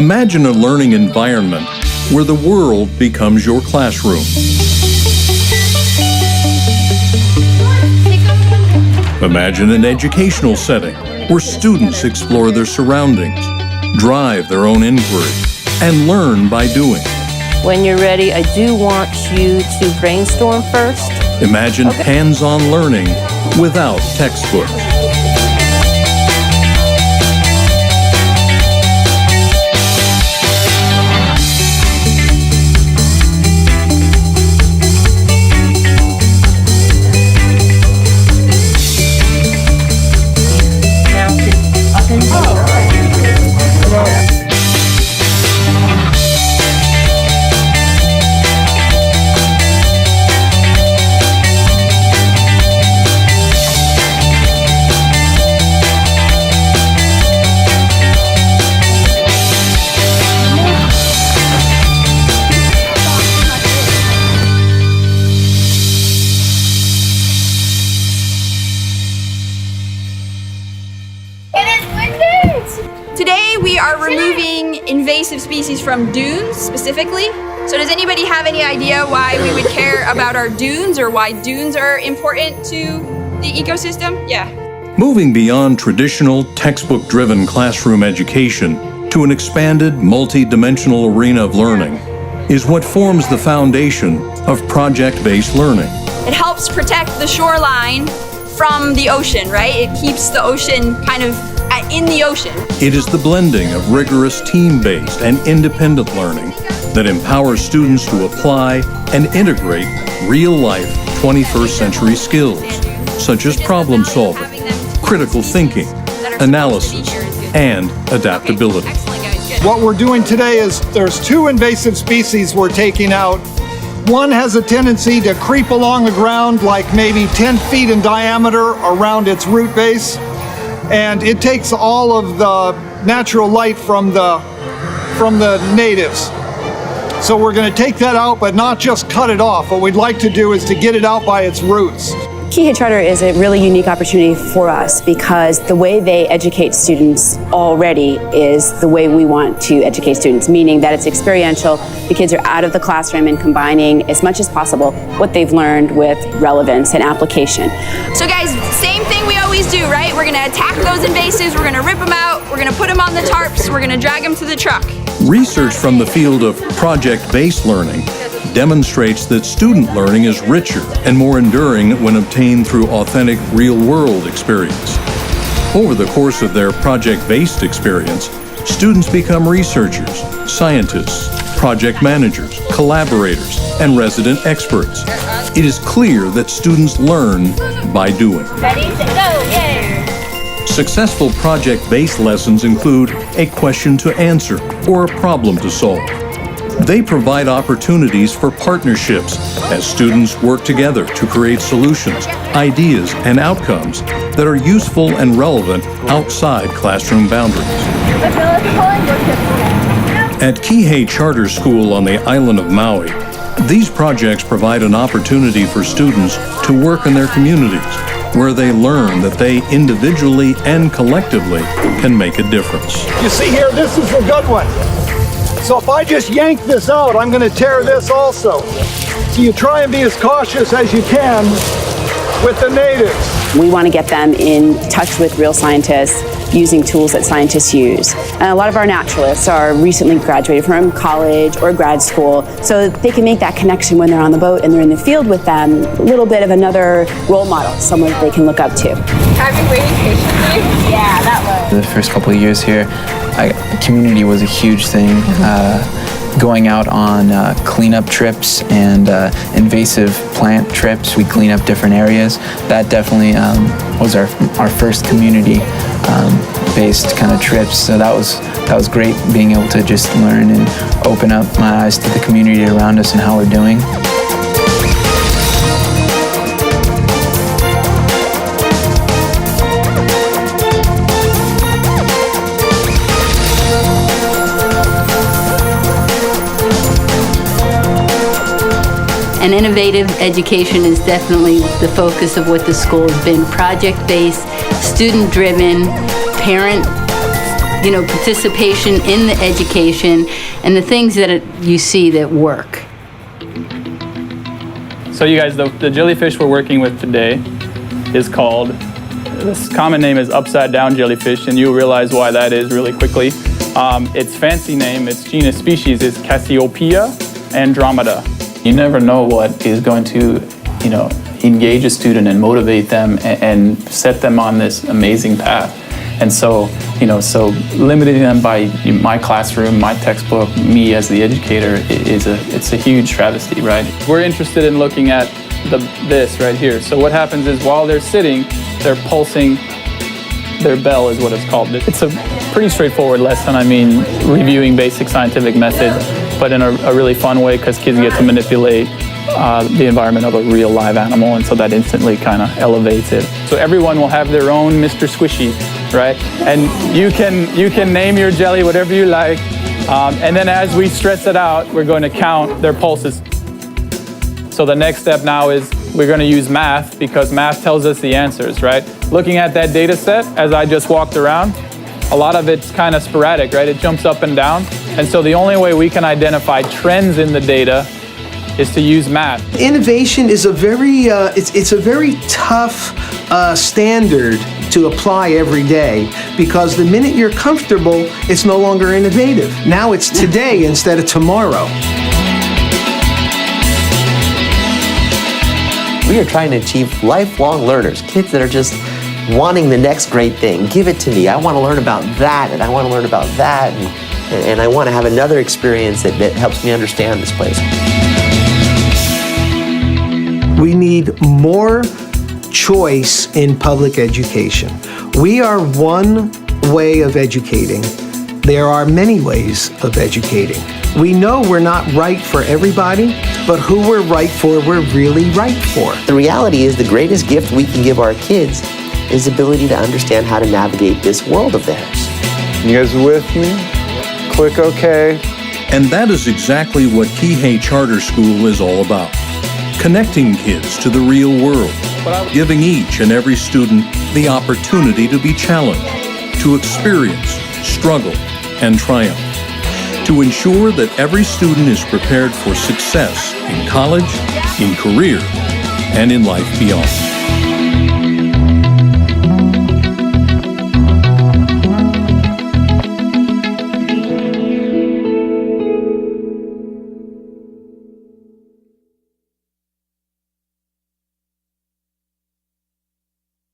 Imagine a learning environment where the world becomes your classroom. Imagine an educational setting where students explore their surroundings, drive their own inquiry, and learn by doing. When you're ready, I do want you to brainstorm first. Imagine hands-on learning without textbooks. Today we are removing invasive species from dunes specifically. So does anybody have any idea why we would care about our dunes or why dunes are important to the ecosystem? Yeah. Moving beyond traditional textbook-driven classroom education to an expanded, multi-dimensional arena of learning is what forms the foundation of project-based learning. It helps protect the shoreline from the ocean, right? It keeps the ocean kind of in the ocean. It is the blending of rigorous team-based and independent learning that empowers students to apply and integrate real-life 21st century skills, such as problem solving, critical thinking, analysis, and adaptability. What we're doing today is there's 2 invasive species we're taking out. One has a tendency to creep along the ground like maybe 10 feet in diameter around its root base. And it takes all of the natural light from the natives. So we're going to take that out, but not just cut it off. What we'd like to do is to get it out by its roots. Kihei Charter is a really unique opportunity for us because the way they educate students already is the way we want to educate students, meaning that it's experiential. The kids are out of the classroom and combining as much as possible what they've learned with relevance and application. So guys, same thing we always do, right? We're gonna attack those invasives, we're gonna rip them out, we're gonna put them on the tarps, we're gonna drag them to the truck. Research from the field of project-based learning demonstrates that student learning is richer and more enduring when obtained through authentic real-world experience. Over the course of their project-based experience, students become researchers, scientists, project managers, collaborators, and resident experts. It is clear that students learn by doing. Ready, set, go, yay! Successful project-based lessons include a question to answer or a problem to solve. They provide opportunities for partnerships as students work together to create solutions, ideas, and outcomes that are useful and relevant outside classroom boundaries. At Kihei Charter School on the island of Maui, these projects provide an opportunity for students to work in their communities, where they learn that they individually and collectively can make a difference. You see here, this is a good one. So if I just yank this out, I'm going to tear this also. So you try and be as cautious as you can with the natives. We want to get them in touch with real scientists using tools that scientists use. And a lot of our naturalists are recently graduated from college or grad school, so they can make that connection when they're on the boat and they're in the field with them, a little bit of another role model, someone that they can look up to. Have you waited patiently? Yeah, that was. The first couple of years here, community was a huge thing. Going out on cleanup trips and invasive plant trips, we clean up different areas. That definitely was our first community based kind of trips. So that was great, being able to just learn and open up my eyes to the community around us and how we're doing. And innovative education is definitely the focus of what the school has been. Project-based, student-driven, participation in the education and the things that you see that work. So you guys, the jellyfish we're working with today is called, this common name is upside down jellyfish, and you'll realize why that is really quickly. Its fancy name, its genus species is Cassiopeia andromeda. You never know what is going to, engage a student and motivate them and set them on this amazing path. And so, so limiting them by my classroom, my textbook, me as the educator it's a huge travesty, right? We're interested in looking at this right here. So what happens is while they're sitting, they're pulsing their bell is what it's called. It's a pretty straightforward lesson. Reviewing basic scientific method, but in a really fun way because kids get to manipulate the environment of a real live animal, and so that instantly kind of elevates it. So everyone will have their own Mr. Squishy, right? And you can name your jelly whatever you like, and then as we stress it out, we're going to count their pulses. So the next step now is we're going to use math, because math tells us the answers, right? Looking at that data set as I just walked around, a lot of it's kind of sporadic, right? It jumps up and down, and so the only way we can identify trends in the data is to use math. Innovation is a very it's a very tough standard to apply every day, because the minute you're comfortable, it's no longer innovative. Now it's today instead of tomorrow. We are trying to achieve lifelong learners, kids that are just wanting the next great thing. Give it to me. I want to learn about that, and I want to learn about that, and I want to have another experience that helps me understand this place. We need more choice in public education. We are one way of educating. There are many ways of educating. We know we're not right for everybody, but who we're right for, we're really right for. The reality is the greatest gift we can give our kids is the ability to understand how to navigate this world of theirs. You guys with me? Click OK. And that is exactly what Kihei Charter School is all about. Connecting kids to the real world, giving each and every student the opportunity to be challenged, to experience, struggle, and triumph, to ensure that every student is prepared for success in college, in career, and in life beyond.